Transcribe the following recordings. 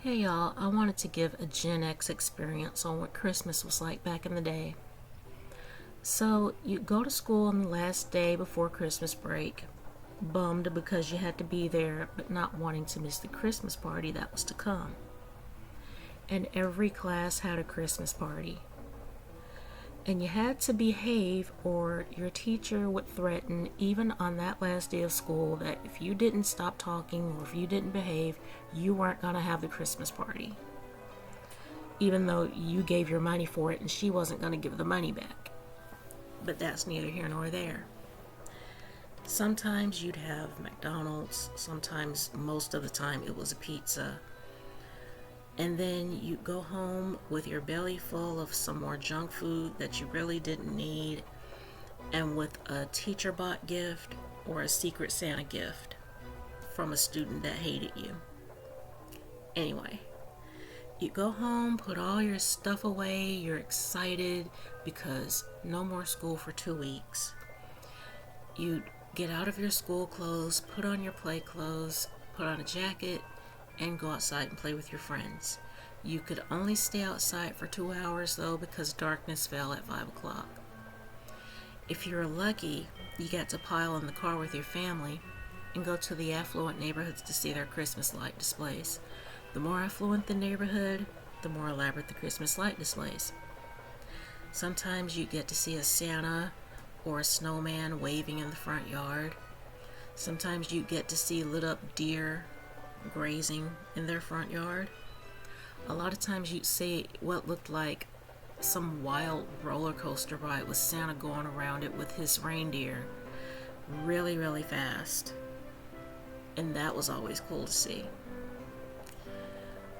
Hey y'all, I wanted to give a Gen X experience on what Christmas was like back in the day. So, you go to school on the last day before Christmas break, bummed because you had to be there, but not wanting to miss the Christmas party that was to come. And every class had a Christmas party. And you had to behave, or your teacher would threaten, even on that last day of school, that if you didn't stop talking or if you didn't behave, you weren't going to have the Christmas party. Even though you gave your money for it and she wasn't going to give the money back. But that's neither here nor there. Sometimes you'd have McDonald's, sometimes, most of the time, it was a pizza. And then you go home with your belly full of some more junk food that you really didn't need, and with a teacher bought gift or a Secret Santa gift from a student that hated you. Anyway, you go home, put all your stuff away, you're excited because no more school for 2 weeks. You get out of your school clothes, put on your play clothes, put on a jacket, and go outside and play with your friends. You could only stay outside for 2 hours though, because darkness fell at 5 o'clock. If you were lucky, you got to pile in the car with your family and go to the affluent neighborhoods to see their Christmas light displays. The more affluent the neighborhood, the more elaborate the Christmas light displays. Sometimes you get to see a Santa or a snowman waving in the front yard. Sometimes you get to see lit up deer grazing in their front yard. A lot of times you'd see what looked like some wild roller coaster ride with Santa going around it with his reindeer really, really fast. And that was always cool to see.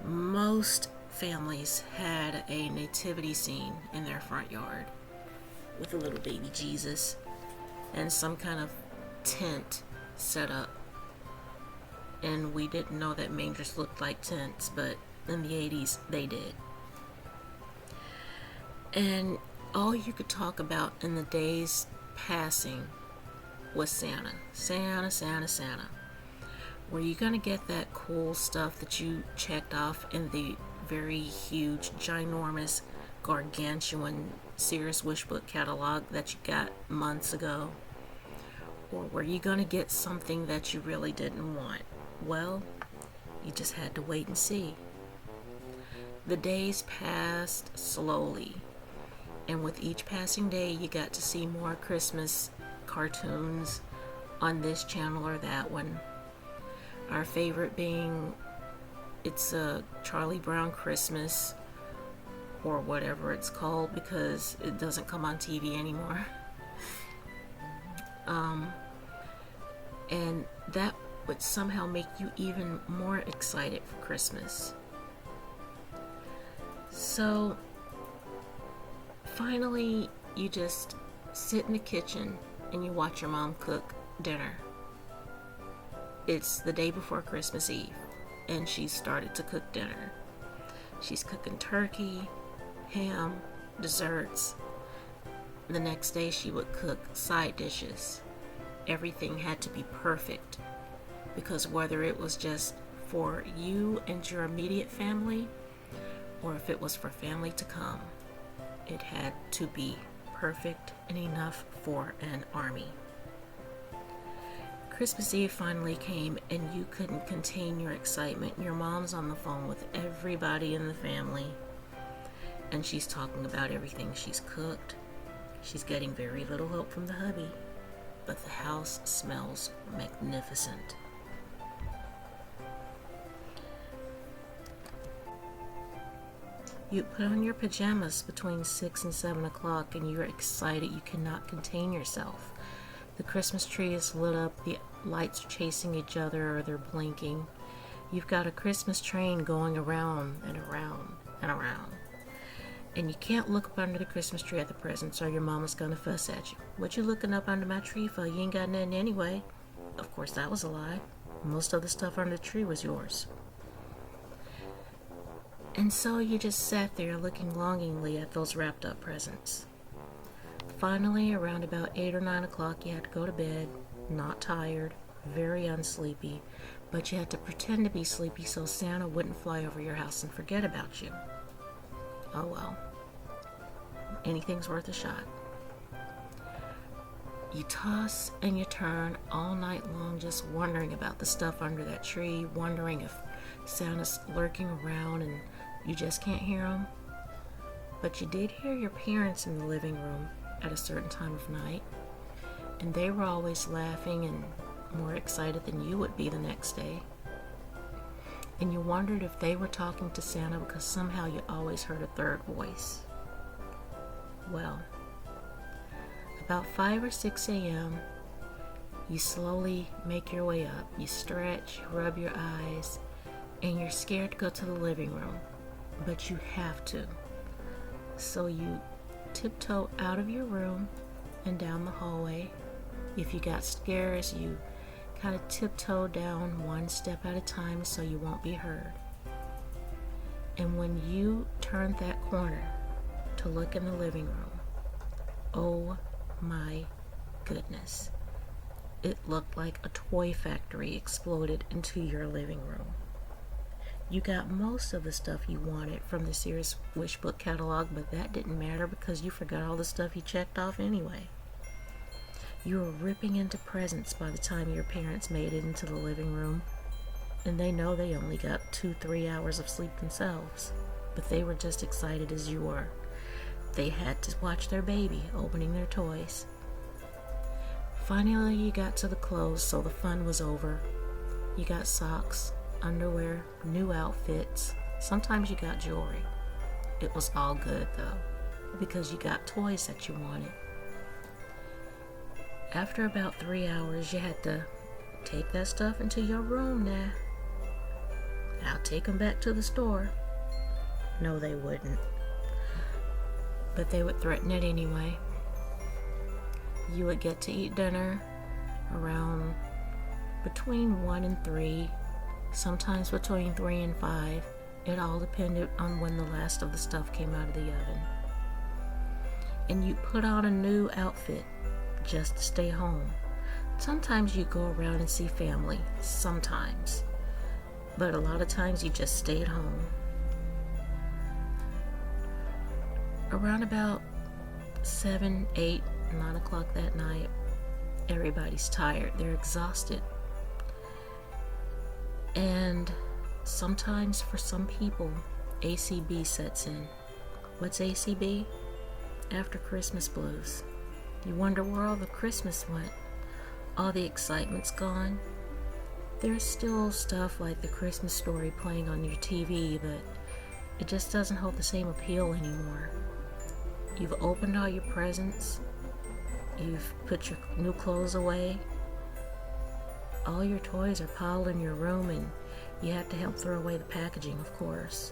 Most families had a nativity scene in their front yard with a little baby Jesus and some kind of tent set up. And we didn't know that mangers looked like tents, but in the 80s they did. And all you could talk about in the days passing was Santa. Santa, Santa, Santa. Were you going to get that cool stuff that you checked off in the very huge, ginormous, gargantuan Sears Wish Book catalog that you got months ago? Or were you going to get something that you really didn't want? Well, you just had to wait and see. The days passed slowly, and with each passing day, you got to see more Christmas cartoons on this channel or that one. Our favorite being, it's a Charlie Brown Christmas, or whatever it's called, because it doesn't come on TV anymore. And that would somehow make you even more excited for Christmas. So finally, you just sit in the kitchen and you watch your mom cook dinner. It's the day before Christmas Eve, and she started to cook dinner. She's cooking turkey, ham, desserts. The next day she would cook side dishes. Everything had to be perfect, because whether it was just for you and your immediate family, or if it was for family to come, it had to be perfect and enough for an army. Christmas Eve finally came, and you couldn't contain your excitement. Your mom's on the phone with everybody in the family, and she's talking about everything she's cooked. She's getting very little help from the hubby, but the house smells magnificent. You put on your pajamas between 6 and 7 o'clock, and you're excited. You cannot contain yourself. The Christmas tree is lit up, the lights are chasing each other, or they're blinking. You've got a Christmas train going around and around and around. And you can't look up under the Christmas tree at the presents, or your mama's gonna fuss at you. What you looking up under my tree for? You ain't got nothing anyway. Of course, that was a lie. Most of the stuff under the tree was yours. And so you just sat there looking longingly at those wrapped up presents. Finally, around about 8 or 9 o'clock, you had to go to bed, not tired, very unsleepy, but you had to pretend to be sleepy so Santa wouldn't fly over your house and forget about you. Oh well, anything's worth a shot. You toss and you turn all night long just wondering about the stuff under that tree, wondering if Santa's lurking around and you just can't hear him. But you did hear your parents in the living room at a certain time of night, and they were always laughing and more excited than you would be the next day. And you wondered if they were talking to Santa because somehow you always heard a third voice. Well, about 5 or 6 a.m., you slowly make your way up. You stretch, rub your eyes, and you're scared to go to the living room, but you have to. So you tiptoe out of your room and down the hallway. If you got scares, you kind of tiptoe down one step at a time so you won't be heard. And when you turned that corner to look in the living room, oh my goodness, it looked like a toy factory exploded into your living room. You got most of the stuff you wanted from the Sears Wish Book catalog, but that didn't matter because you forgot all the stuff you checked off anyway. You were ripping into presents by the time your parents made it into the living room, and they know they only got 2-3 hours of sleep themselves, but they were just excited as you were. They had to watch their baby opening their toys. Finally, you got to the clothes, so the fun was over. You got socks, underwear, new outfits. Sometimes you got jewelry. It was all good though, because you got toys that you wanted. After about 3 hours, you had to take that stuff into your room now. I'll take them back to the store. No, they wouldn't. But they would threaten it anyway. You would get to eat dinner around between 1 and 3, sometimes between 3 and 5. It all depended on when the last of the stuff came out of the oven. And you put on a new outfit just to stay home. Sometimes you go around and see family, sometimes. But a lot of times you just stayed home. Around about 7, 8, 9 o'clock that night, everybody's tired. They're exhausted. And sometimes for some people, ACB sets in. What's ACB? After Christmas blues. You wonder where all the Christmas went. All the excitement's gone. There's still stuff like The Christmas Story playing on your TV, but it just doesn't hold the same appeal anymore. You've opened all your presents. You've put your new clothes away. All your toys are piled in your room, and you have to help throw away the packaging, of course.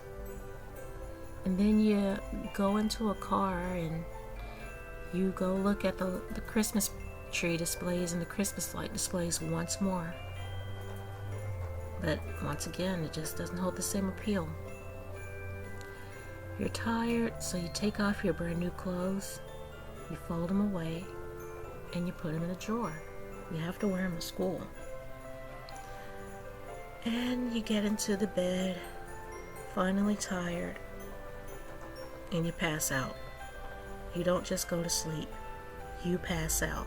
And then you go into a car and you go look at the Christmas tree displays and the Christmas light displays once more. But once again, it just doesn't hold the same appeal. You're tired, so you take off your brand new clothes, you fold them away, and you put them in a drawer. You have to wear them to school. And you get into the bed, finally tired, and you pass out. You don't just go to sleep, you pass out.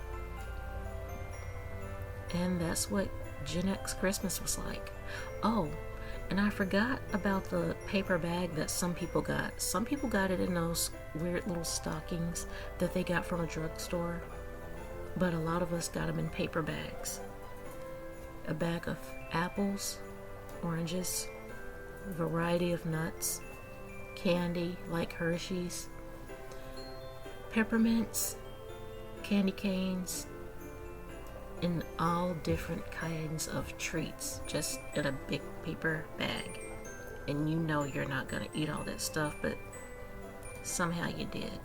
And that's what Gen X Christmas was like. Oh, and I forgot about the paper bag that some people got. Some people got it in those weird little stockings that they got from a drugstore, but a lot of us got them in paper bags. A bag of apples, oranges, a variety of nuts, candy like Hershey's, peppermints, candy canes, and all different kinds of treats, just in a big paper bag. And you know you're not gonna eat all that stuff, but somehow you did.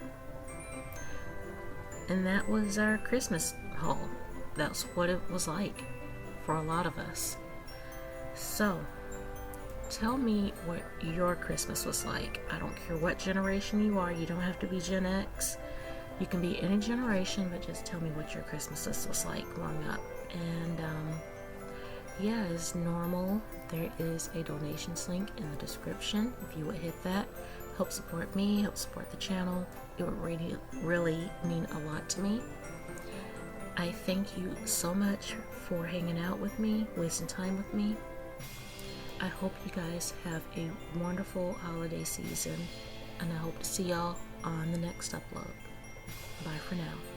And that was our Christmas haul. That's what it was like for a lot of us. So, tell me what your Christmas was like. I don't care what generation you are. You don't have to be Gen X. You can be any generation, but just tell me what your Christmas was like growing up. And yeah, as normal, there is a donations link in the description. If you would hit that, help support me, help support the channel. It would really mean a lot to me. I thank you so much for hanging out with me, wasting time with me. I hope you guys have a wonderful holiday season, and I hope to see y'all on the next upload. Bye for now.